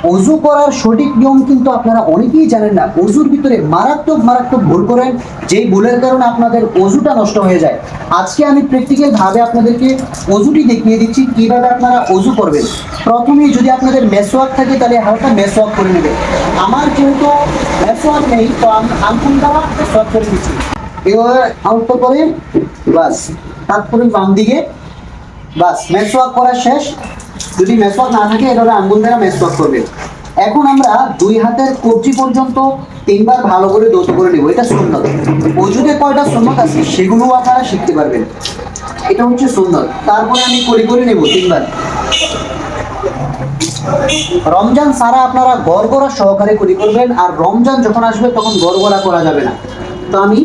অজু করার সঠিক নিয়ম কিন্তু আপনারা অনেকেই জানেন না। অজুর ভিতরে মারাত্মক মারাত্মক ভুল করেন, যেই ভুলের কারণে আপনাদের অজুটা নষ্ট হয়ে যায়। আজকে আমি প্র্যাকটিক্যাল ভাবে আপনাদেরকে অজুটি দেখিয়ে দিচ্ছি কিভাবে আপনারা অজু করবেন। প্রথমেই যদি আপনাদের মেসওয়াক থাকে তাহলে হালকা মেসওয়াক করে নেবেন। আমার যেহেতু মেসওয়াক নেই তো আমি আঙ্গুল দ্বারা মেসওয়াক করে দিচ্ছি। এভাবে আলতো করে বাস, তারপরে বাম দিকে বাস, মেসওয়াক করা শেষ। যদি মেসওয়াক না থাকে এভাবে আঙ্গুল দ্বারা মেসওয়াক করবেন। এখন আমরা দুই হাতের কবজি পর্যন্ত তিনবার ভালো করে দৌত করে নেব। এটা সুন্নত। অজুতে কয়টা সুন্নত আছে সেগুলো আপনারা শিখতে পারবেন। এটা হচ্ছে সুন্নত। তারপরে আমি করে নেব তিনবার। রমজান সারা আপনারা গড়গড়া সহকারে করবেন, আর রমজান যখন আসবে তখন গড়গড়া করা যাবে না। তো আমি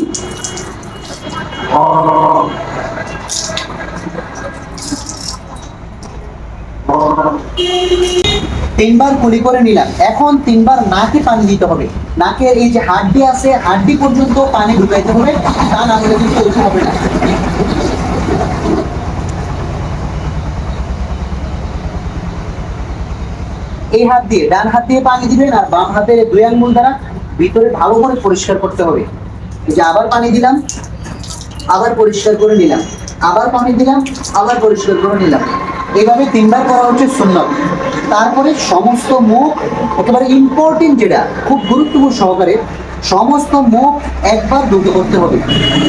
তিনবার কুলি করে নিলাম। এখন তিনবার নাকে পানি দিতে হবে। নাকের এই যে হাড্ডি আছে, হাড্ডি পর্যন্ত পানি ঢুকাইতে হবে, তা না হলে কিন্তু ওঠা হবে না। এই হাত দিয়ে, ডান হাত দিয়ে পানি দিবেন, আর বাম হাতের দুই আঙ্গুল দ্বারা ভিতরে ভালো করে পরিষ্কার করতে হবে। এই যে আবার পানি দিলাম, আবার পরিষ্কার করে নিলাম, আবার পানি দিলাম, আবার পরিষ্কার করে নিলাম। এইভাবে তিনবার করা হচ্ছে সুন্নত। তারপরে সমস্ত মুখ, একেবারে ইম্পর্টেন্ট যেটা খুব গুরুত্বপূর্ণ সহকারে, সমস্ত মুখ একবার দ্রুত করতে হবে।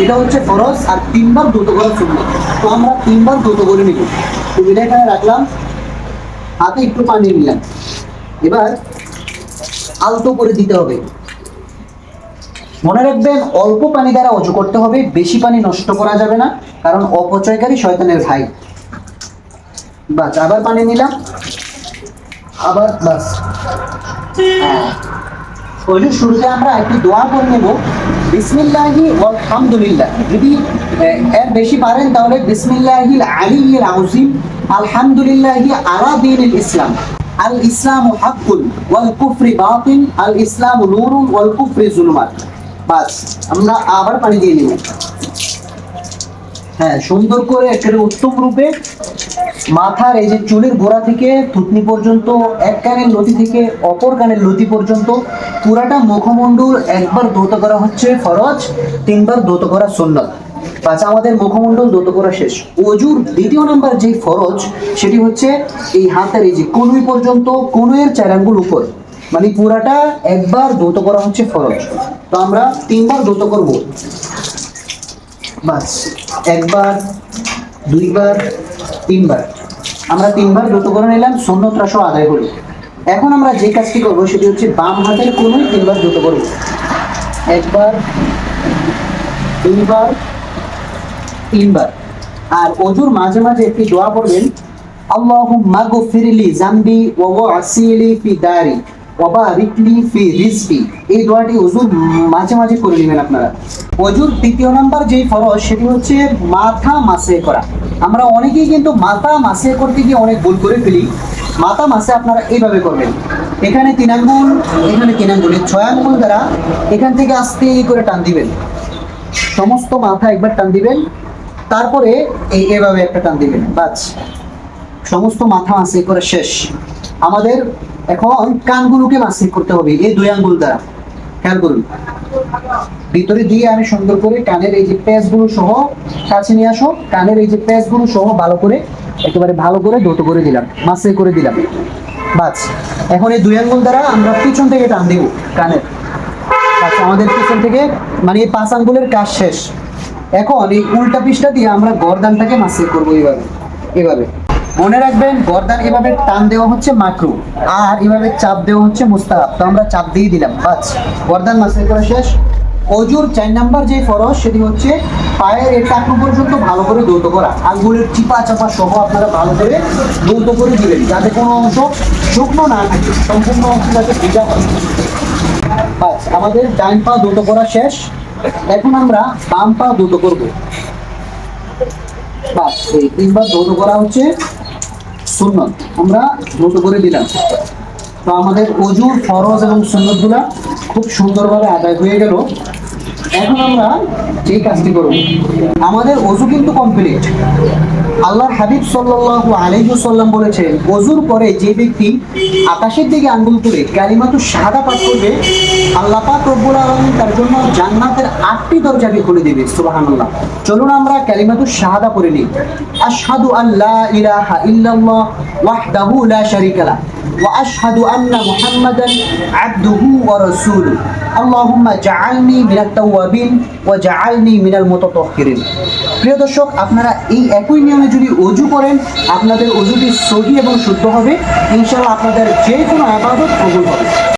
এটা হচ্ছে ফরজ, আর তিনবার দ্রুত করা সুন্নত। তো আমরা তিনবার দ্রুত করে নিব। এটা এখানে রাখলাম, হাতে একটু পানি নিলাম, এবার আলতো করে দিতে হবে। মনে রাখবেন অল্প পানি দ্বারা অজু করতে হবে, বেশি পানি নষ্ট করা যাবে না, কারণ অপচয়কারী শয়তানের ভাই। বাস, আবার পানি নিলাম, আবার বাস। অজুর শুরুতে আমরা একটি দোয়া করে নেব, বিসমিল্লাহি ওয়াল হামদুলিল্লাহ। যদি এর বেশি পারেন তাহলে বিসমিল্লাহিল আলিয়্যিল আযীম আলহামদুলিল্লাহি আলা দীনিল ইসলাম আল ইসলামু হাক্কুন ওয়াল কুফরি বাতিল আল ইসলামু নূরুন ওয়াল কুফরি যুলমাত। বাস, আমরা আবার পানি দিয়ে নেব। হ্যাঁ, সুন্দর করে একেবারে উত্তম রূপে মাথার এই যে চুলের গোড়া থেকে থুতনি পর্যন্ত, এক কানের লতি থেকে অপর কানের লতি পর্যন্ত পুরাটা মুখমণ্ডল একবার ধৌত করা হচ্ছে ফরজ, তিনবার ধৌত করা সুন্নত। আচ্ছা, আমাদের মুখমণ্ডল ধৌত করা শেষ। অজুর দ্বিতীয় নাম্বার যে ফরজ সেটি হচ্ছে এই হাতের এই যে কনুই পর্যন্ত, কনুইয়ের 4 আঙ্গুল উপর, মানে পুরাটা একবার ধৌত করা হচ্ছে ফরজ। তো আমরা তিনবার ধৌত করব। বাস, একবার, দুইবার, তিনবার। আমরা তিনবার দ্রুত করে নিলাম, সুন্নতরা সহ আদায় করি। এখন আমরা যে কাজটি করবো সেটি হচ্ছে বাম হাতের কোনোই তিনবার দ্রুত করব। একবার, দুইবার, তিনবার। আর অজুর মাঝে মাঝে একটি দোয়া পড়বেন, আল্লাহুম্মা গফিরলি জামবি ওয়া ওয়াসিলি ফি দারি ওয়া বারিকলি ফি রিজকি। এই দোয়াটি অজুর মাঝে মাঝে করে নেবেন আপনারা। অজুর তৃতীয় নাম্বার যেই ফরজ সেটি হচ্ছে মাথা মাসে করা। আমরা অনেকেই কিন্তু মাথা মাসে করতে গিয়ে অনেক ভুল করে ফেলি। মাথা মাসে আপনারা এইভাবে করবেন, এখানে 3 আঙ্গুল, এখানে 3 আঙ্গুল, 6 আঙ্গুল দ্বারা এখান থেকে আস্তে করে টান দিবেন, সমস্ত মাথা একবার টান দিবেন, তারপরে এইভাবে একটা টান দিবেন। বাস, সমস্ত মাথা মাসে করে শেষ। আমাদের এখন কানগুলোকে মাসে করতে হবে এই 2 আঙ্গুল দ্বারা। খেয়াল করুন, ভিতরে দিয়ে আমি সুন্দর করে কানের এই যে পেঁচগুলো সহ, কাছে নিয়ে আসো, কানের এই যে পেঁচগুলো সহ ভালো করে, একেবারে ভালো করে ধৌত করে দিলাম, মাসে করে দিলাম। বাস, এখন এই 2 আঙ্গুল দ্বারা আমরা পিছন থেকে টান দিব কানের। আচ্ছা, আমাদের পিছন থেকে মানে এই 5 আঙ্গুলের কাজ শেষ। এখন এই উল্টা পিঠটা দিয়ে আমরা গর্দানটাকে মাসে করবো এইভাবে। এভাবে মনে রাখবেন, গর্দান এভাবে টান দেওয়া হচ্ছে মাকরুহ, আর এভাবে চাপ দেওয়া হচ্ছে মুস্তাহাব। তো আমরা চাপ দিয়ে দিলাম, বাস, গর্দান মাসে করা শেষ। অজুর 4 নাম্বার যে ফরজ সেটি হচ্ছে পায়ের এই টাকনু পর্যন্ত ভালো করে ধৌত করা। আঙ্গুলের চিপা চাপা সহ আপনারা ভালো করে ধৌত করে দিবেন, যাতে কোনো অংশ শুকনো না থাকে, সম্পূর্ণ অংশ যাতে ভিজা হয়। বাস, আমাদের ডান পা ধৌত করা শেষ। এখন আমরা বাম পা ধৌত করব। বাস, এই 3বার ধৌত করা হচ্ছে সুন্নত, আমরা দ্রুত করে দিলাম। তো আমাদের অজুর ফরজ এবং সুন্নতগুলা খুব সুন্দরভাবে আদায় হয়ে গেল। এখন আমরা যেই কাজটি করব, আমাদের অজু কিন্তু কমপ্লিট। আল্লাহর হাবিব সাল্লাল্লাহু আলাইহি ওয়াসাল্লাম বলেছেন, ওযুর পরে যে ব্যক্তি আকাশের দিকে আঙ্গুল তুলে কালিমাতু শাহাদা পাঠ করবে, আল্লাহ পাক রব্বুল আলামিন তার জন্য জান্নাতের 8টি দরজাকে খুলে দেবে। সুবহানাল্লাহ। চলুন আমরা কালিমাতু শাহাদা পড়ে নিই। আশহাদু আল্লা ইলাহা ইল্লাল্লাহ ওয়াহদাহু লা শারীকা লাহ ওয়া আশহাদু আন্না মুহাম্মাদান আবদুহু ওয়া রাসূলুহু। আল্লাহুম্মা জাআলনি মিনাত তাওয়াবিন ওয়া জাআলনি মিনাল মুতাতাহহিরিন। প্রিয় দর্শক, আপনারা এই একই নিয়মে যদি ওযু করেন, আপনাদের ওযুটি সহিহ এবং শুদ্ধ হবে। ইনশাআল্লাহ আপনাদের যে কোনো ইবাদত কবুল হবে।